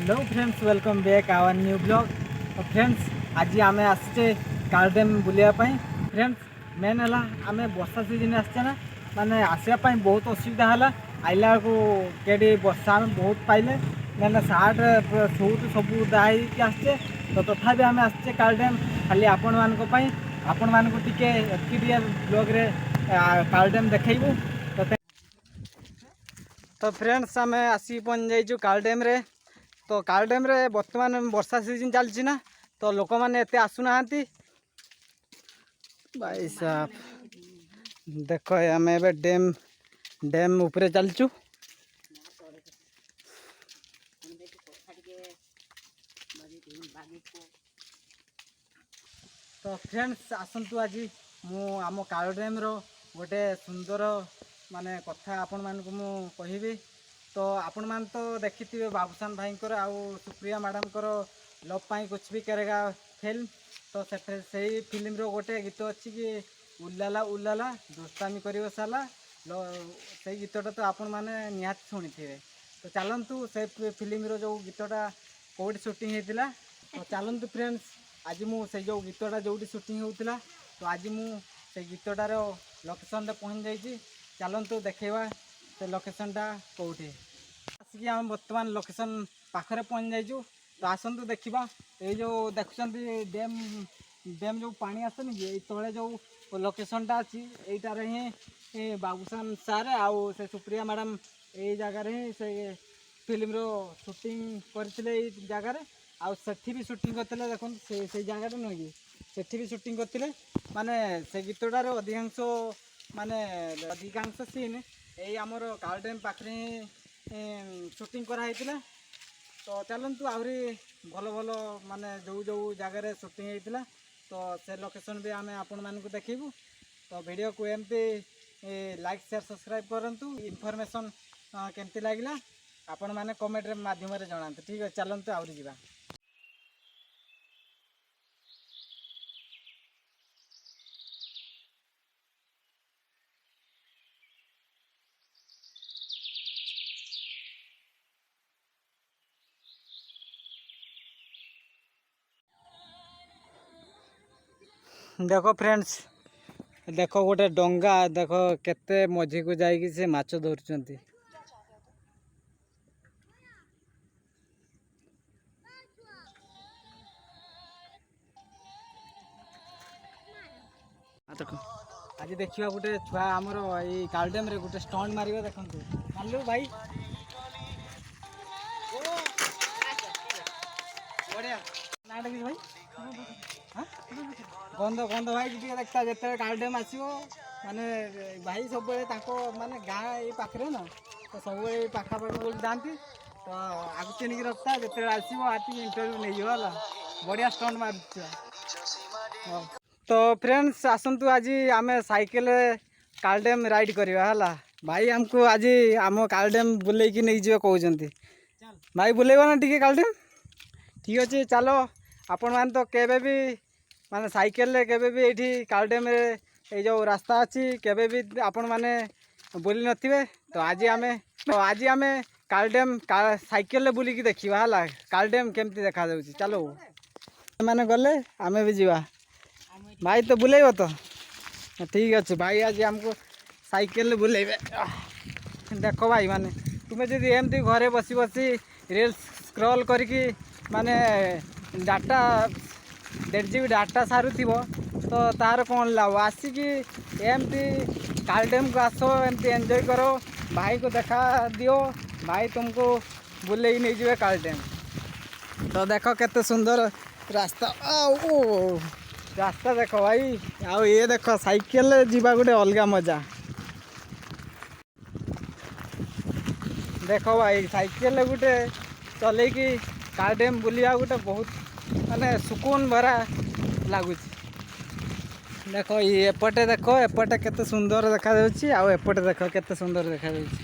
Hello friends, welcome back our new blog. तो friends, आज आम आसचे काल डैम बुलायापाई। फ्रेंड्स, मेन है आम वर्षा सीजन आसचे ना, माने आसवाई बहुत असुविधा है। आइला को केडी वर्षा आम बहुत पाइले, मैंने सार्ट सूट सब दाई आसचे। तो तथापि आम आसचे काल डैम खाली आपण मानी आपण मानक टिके एफटीडीआर ब्लॉग रे काल डैम देखू। तो फ्रेंड्स, आम आसी पहुँच जाइए काल डैम रे। तो काल डैम रे बर्तमान वर्षा सीजन चलती ना, तो लोक मैंने एत आसुना। भाई साहब देख, आम ए डैम डैम उपरे चलचु। तो फ्रेंड्स, आसतु आज मु आम काल डैम रो गोटे सुंदर माने कथा आपण मानक मु कहबी। तो आपण मान तो देखिथिबे बाबूसान भाईंकर आउ सुप्रिया मैडम कर लव पाई कुछ भी करेगा फिल्म। तो से फिल्म रो गोटे गीत अच्छी कि उल्लाला उल्लाला दोस्तामी कर साला। से गीतटा तो आपण मैंने निहाती शुणी थे। तो चलतु से फिल्म रो जो गीतटा कौटी सुटिंग होता। तो चलतु फ्रेंड्स, आज मुझे जो गीतटा जो सुटिंग होता, तो आज मुझे गीतटार लोकेशन पहुँच जाइए। चलतु देखा से लोकेशनटा कौटे। आसिक आम बर्तमान लोकेशन पाखरे पहुँच जाइए। तो आसतु देखा ये जो देखुं डैम डैम जो पानी आसनी ये तले जो लोकेशनटा अच्छी यहीटार ही बाबूसान सार आउ से सुप्रिया मैडम ये जगार ही से फिल्म रो शूटिंग करते जगार। आउ सेठी भी शूटिंग करते देखो से जगह नुह सेठी भी शूटिंग करते। माने से गीतटार अधिकांश माने अधिकांश सीन यही आमर काल डैम पाखे शूटिंग कराई। तो चलतु आहरी भल भल माने जो जो जगार शूटिंग होता, तो से लोकेशन भी आम आपण मानक देखू। तो वीडियो को एमती लाइक शेयर सब्सक्राइब करूँ। इनफॉरमेशन केमती लगे आपण मैंने कमेंट माध्यम जनाते। ठीक है, चलतु आहरी जावा। देखो फ्रेंड्स, देखो गोटे डंगा देख केते मझी को जाइए से माछ धरुंच। आज देखा गोटे छुआ आमर ये काल डैम रे गोटे स्टंट मारिबे। देखु मानलु भाई, बढ़िया ना भाई। गंध गंध भाई जी देखता जिते काल डैम आसो माने भाई सब माने गाँ ये पाखे ना, तो सब पाखापाखि बोल जाती। तो आगे चिन्हिक रखता जिते आसो आती इंटरव्यू नहीं है। बढ़िया स्टंट मार। तो फ्रेंड्स, आसतु आज आम साइकेल काल डैम राइड करवा है। भाई आमको आज आम काल डैम बुले कि नहीं जाए कहते। भाई बुलेब ना टी काल डैम? ठीक अच्छे, चलो आपण मान तो केबे भी माने साइकेल केबे भी ये काल डैम ये जो रास्ता अच्छी केबे भी आपण माने बुली नथिबे। तो आज आम काल डैम साइकेल बुलिकी देखा है काल डैम केमती देखा जाउची। चलो मैंने गले आमे भी जीवा। भाई तो बुलेब तो ठीक अच्छे। भाई आज हमको साइकेल बुलेबे। देखो भाई, माने तुम्हें जदि एमती घरे बसी बसी रील्स स्क्रॉल करके माने डाटा 1.5 GB डाटा सारुथिबो, तो तार कौन लाभ। आसिकी एमती काल डैम को आसो, एमती एंजॉय करो, भाई को देखा दियो, भाई तुमको बुले नहीं जाए काल डैम। तो देखो केते सुंदर रास्ता। ओ रास्ता देखो भाई, आउ ये देखो साइकेल जीवा गोटे अलग मजा। देखो भाई साइकेल गोटे चल कि काल डैम बुलिया गोटे बहुत माने सुकून भरा लगुच। देखो ये एपटे देखो, एपटे केते सुंदर देखा जाउची, आउ एपटे देखो केते सुंदर देखा जाउची।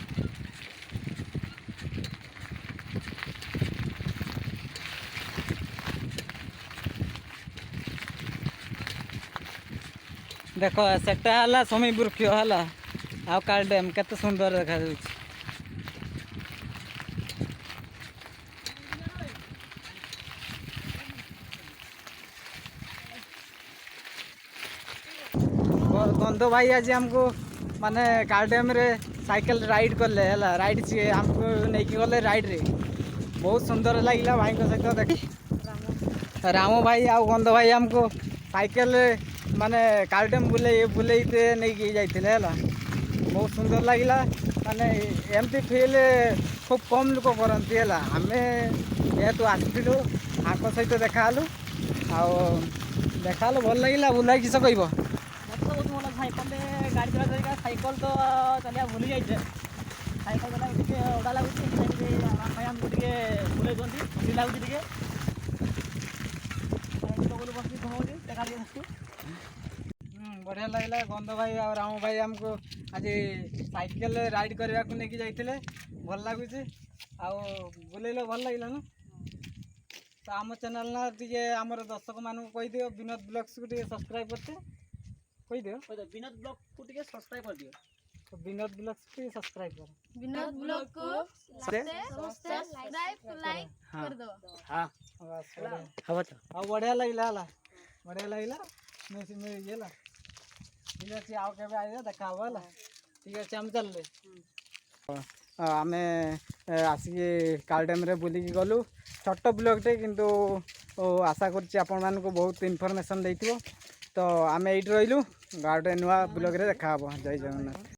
देखो सेटा है समय वृक्ष है आ काल डैम केते सुंदर देखा जाउची। गंध भाई आज हमको माने कार डैम रे साइकिल राइड कले है राइड सी हमको नहीं गले राइड रे बहुत सुंदर लगे भाई सहित देखी राम भाई आ गंध भाई हमको साइकेल माने कार डैम बुले नहीं जाते है बहुत सुंदर लगे माने एमती फिल खूब कम लोक करती है आम जेहतु आसलु आंक सहित देखालु देखा भल लगे बुलाई किस कह बहुत भल साइकेल गाड़ी चला साइकेल तो चलिया भूली जाइए साइकेल चला ओडा लगुच भाई आमको बुले दिखती खुशी लगुच देखा बढ़िया लगला गंध भाई और राम भाई हमको आज साइकेल राइड करने को लेकिन जाते भल लगुच बुलेल भल लगे ना तो आम चैनल ना टी आम दर्शक मानू कहीदिव विनोद ब्लॉग्स को सब्सक्राइब करते कहीदिव विनोद ब्लॉग को सब्सक्राइब कर दियो तो विनोद ब्लॉग्स को सब्सक्राइब कर विनोद ब्लॉग को सब्सक्राइब लाइक कर दो। हाँ बस हाँ बढ़िया लगला बढ़िया लगला मैं ये ला ठीक अच्छे आउ के आइए देखा है ठीक अच्छे आम चल आम आसिक कार डैम रे बुलिकी गलु छोट ब्लॉगटे किंतु आशा करछि आपण मानको बहुत इनफॉरमेशन देइथिबो तो आम एइट रहिलु गार्डे नुआ ब्लॉग रे देखा जय जगन्नाथ।